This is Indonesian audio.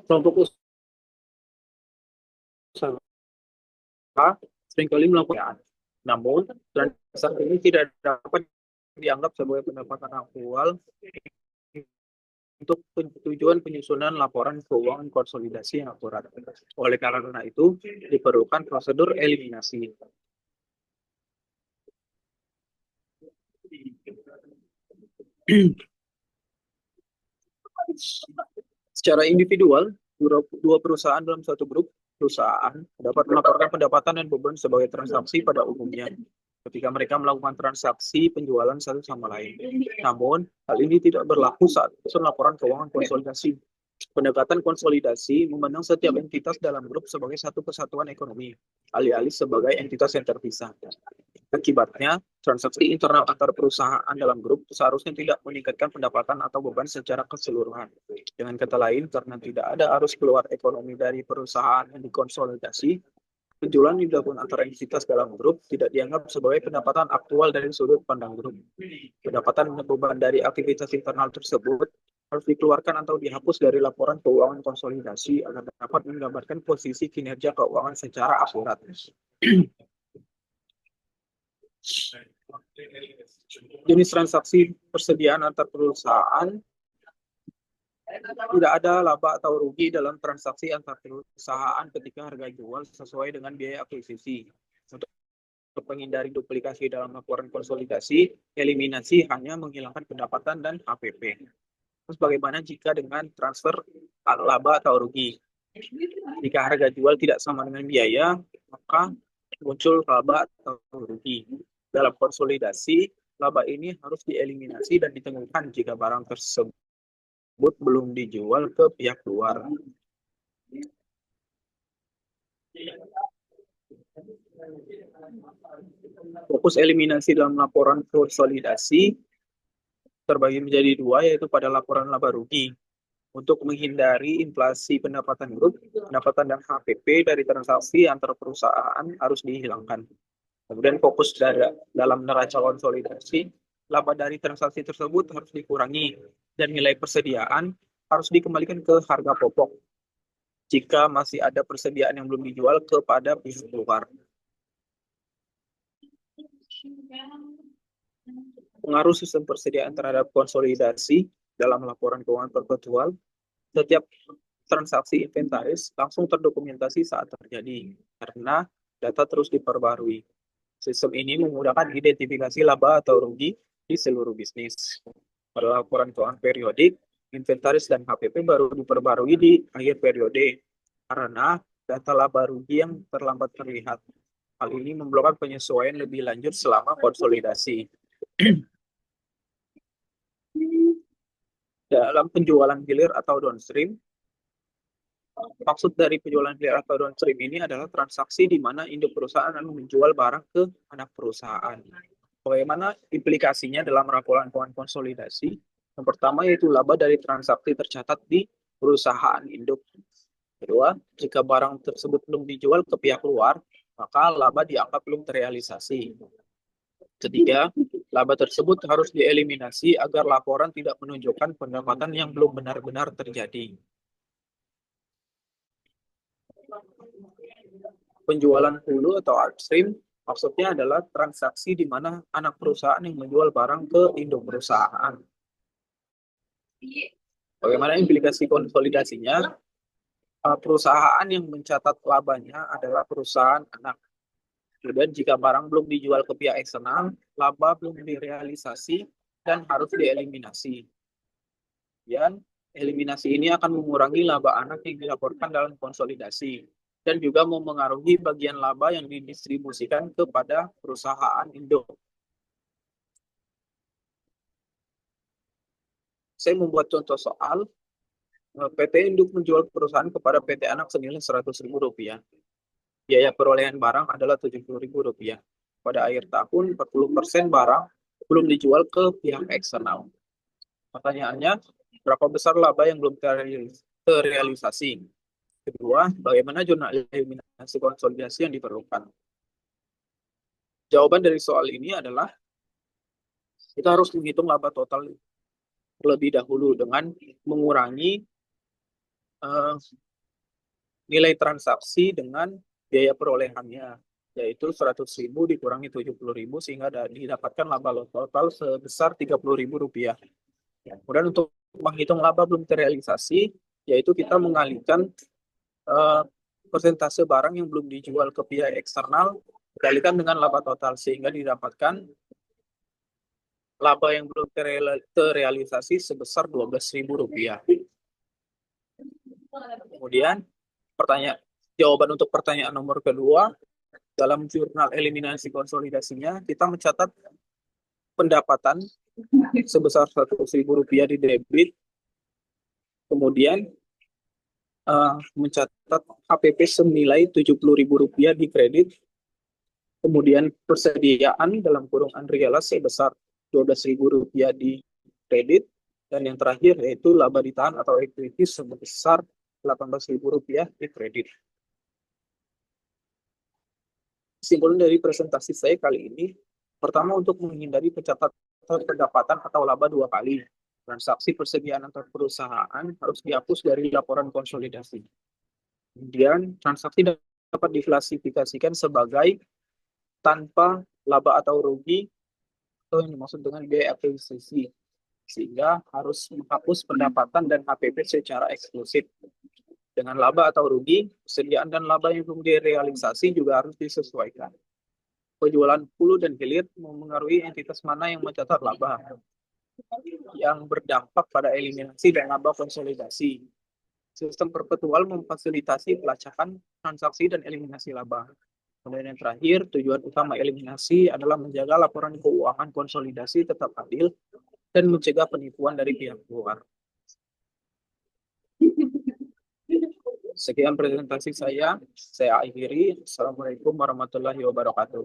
Kelompok usaha seringkali melakukan, namun transaksi ini tidak dapat dianggap sebagai pendapatan aktual untuk tujuan penyusunan laporan keuangan konsolidasi yang akurat. Oleh karena itu, diperlukan prosedur eliminasi. Secara individual, dua perusahaan dalam satu grup perusahaan dapat melaporkan pendapatan dan beban sebagai transaksi pada umumnya ketika mereka melakukan transaksi penjualan satu sama lain. Namun, hal ini tidak berlaku saat menyusun laporan keuangan konsolidasi. Pendekatan konsolidasi memandang setiap entitas dalam grup sebagai satu kesatuan ekonomi, alih-alih sebagai entitas yang terpisah. Akibatnya, transaksi internal antar perusahaan dalam grup seharusnya tidak meningkatkan pendapatan atau beban secara keseluruhan. Dengan kata lain, karena tidak ada arus keluar ekonomi dari perusahaan yang dikonsolidasi, penjualan yang dilakukan antara entitas dalam grup tidak dianggap sebagai pendapatan aktual dari sudut pandang grup. Pendapatan dan beban dari aktivitas internal tersebut harus dikeluarkan atau dihapus dari laporan keuangan konsolidasi agar dapat menggambarkan posisi kinerja keuangan secara akurat. Jenis transaksi persediaan antar perusahaan. Tidak ada laba atau rugi dalam transaksi antar perusahaan ketika harga jual sesuai dengan biaya akuisisi. Untuk menghindari duplikasi dalam laporan konsolidasi, eliminasi hanya menghilangkan pendapatan dan HPP. Terus bagaimana jika dengan transfer laba atau rugi? Jika harga jual tidak sama dengan biaya, maka muncul laba atau rugi. Dalam konsolidasi, laba ini harus dieliminasi dan ditemukan jika barang tersebut belum dijual ke pihak luar. Fokus eliminasi dalam laporan konsolidasi terbagi menjadi dua, yaitu pada laporan laba rugi. Untuk menghindari inflasi pendapatan grup, pendapatan dan HPP dari transaksi antar perusahaan harus dihilangkan. Kemudian fokus dalam neraca konsolidasi, laba dari transaksi tersebut harus dikurangi dan nilai persediaan harus dikembalikan ke harga pokok jika masih ada persediaan yang belum dijual kepada pihak luar. Pengaruh sistem persediaan terhadap konsolidasi dalam laporan keuangan perpetual, setiap transaksi inventaris langsung terdokumentasi saat terjadi karena data terus diperbarui. Sistem ini memudahkan identifikasi laba atau rugi di seluruh bisnis. Pada laporan keuangan periodik, inventaris dan HPP baru diperbarui di akhir periode karena data laba rugi yang terlambat terlihat. Hal ini memerlukan penyesuaian lebih lanjut selama konsolidasi. Dalam penjualan hilir atau downstream, maksud dari penjualan hilir atau downstream ini adalah transaksi di mana induk perusahaan menjual barang ke anak perusahaan. Bagaimana implikasinya dalam laporan keuangan konsolidasi? Yang pertama yaitu laba dari transaksi tercatat di perusahaan induk. Kedua, jika barang tersebut belum dijual ke pihak luar, maka laba dianggap belum terrealisasi. Ketiga, laba tersebut harus dieliminasi agar laporan tidak menunjukkan pendapatan yang belum benar-benar terjadi. Penjualan hulu atau upstream maksudnya adalah transaksi di mana anak perusahaan yang menjual barang ke induk perusahaan. Bagaimana implikasi konsolidasinya? Perusahaan yang mencatat labanya adalah perusahaan anak. Kemudian jika barang belum dijual ke pihak eksternal, laba belum direalisasi dan harus dieliminasi. Kemudian eliminasi ini akan mengurangi laba anak yang dilaporkan dalam konsolidasi dan juga memengaruhi bagian laba yang didistribusikan kepada perusahaan induk. Saya membuat contoh soal PT induk menjual perusahaan kepada PT anak senilai Rp100.000. Biaya perolehan barang adalah Rp70.000. Pada akhir tahun, 40% barang belum dijual ke pihak eksternal. Pertanyaannya, berapa besar laba yang belum terrealisasi? kedua, bagaimana jurnal eliminasi konsolidasi yang diperlukan? Jawaban dari soal ini adalah kita harus menghitung laba total terlebih dahulu dengan mengurangi eh, nilai transaksi dengan biaya perolehannya, yaitu 100.000 dikurangi 70.000 sehingga didapatkan laba total sebesar 30.000 rupiah. Kemudian untuk menghitung laba belum terrealisasi, yaitu kita mengalihkan eh, persentase barang yang belum dijual ke pihak eksternal dikalikan dengan laba total sehingga didapatkan laba yang belum terrealisasi sebesar 12.000 rupiah. Kemudian jawaban untuk pertanyaan nomor kedua, dalam jurnal eliminasi konsolidasinya kita mencatat pendapatan sebesar 100.000 rupiah di debit, kemudian mencatat HPP senilai 70.000 rupiah di kredit, kemudian persediaan dalam kurung unrealized sebesar 12.000 rupiah di kredit, dan yang terakhir yaitu laba ditahan atau equity sebesar 18.000 rupiah di kredit. Kesimpulan dari presentasi saya kali ini, pertama untuk menghindari pencatatan pendapatan atau laba dua kali, transaksi persediaan antar perusahaan harus dihapus dari laporan konsolidasi. Kemudian transaksi dapat diklasifikasikan sebagai tanpa laba atau rugi atau yang dimaksud dengan biaya akuisisi, sehingga harus menghapus pendapatan dan HPP secara eksklusif. Dengan laba atau rugi, persediaan dan laba yang belum direalisasi juga harus disesuaikan. Penjualan hulu dan hilir memengaruhi entitas mana yang mencatat laba, yang berdampak pada eliminasi dan laba konsolidasi. Sistem perpetual memfasilitasi pelacakan transaksi dan eliminasi laba. Kemudian yang terakhir, tujuan utama eliminasi adalah menjaga laporan keuangan konsolidasi tetap adil dan mencegah penipuan dari pihak luar. Sekian presentasi saya akhiri. Assalamualaikum warahmatullahi wabarakatuh.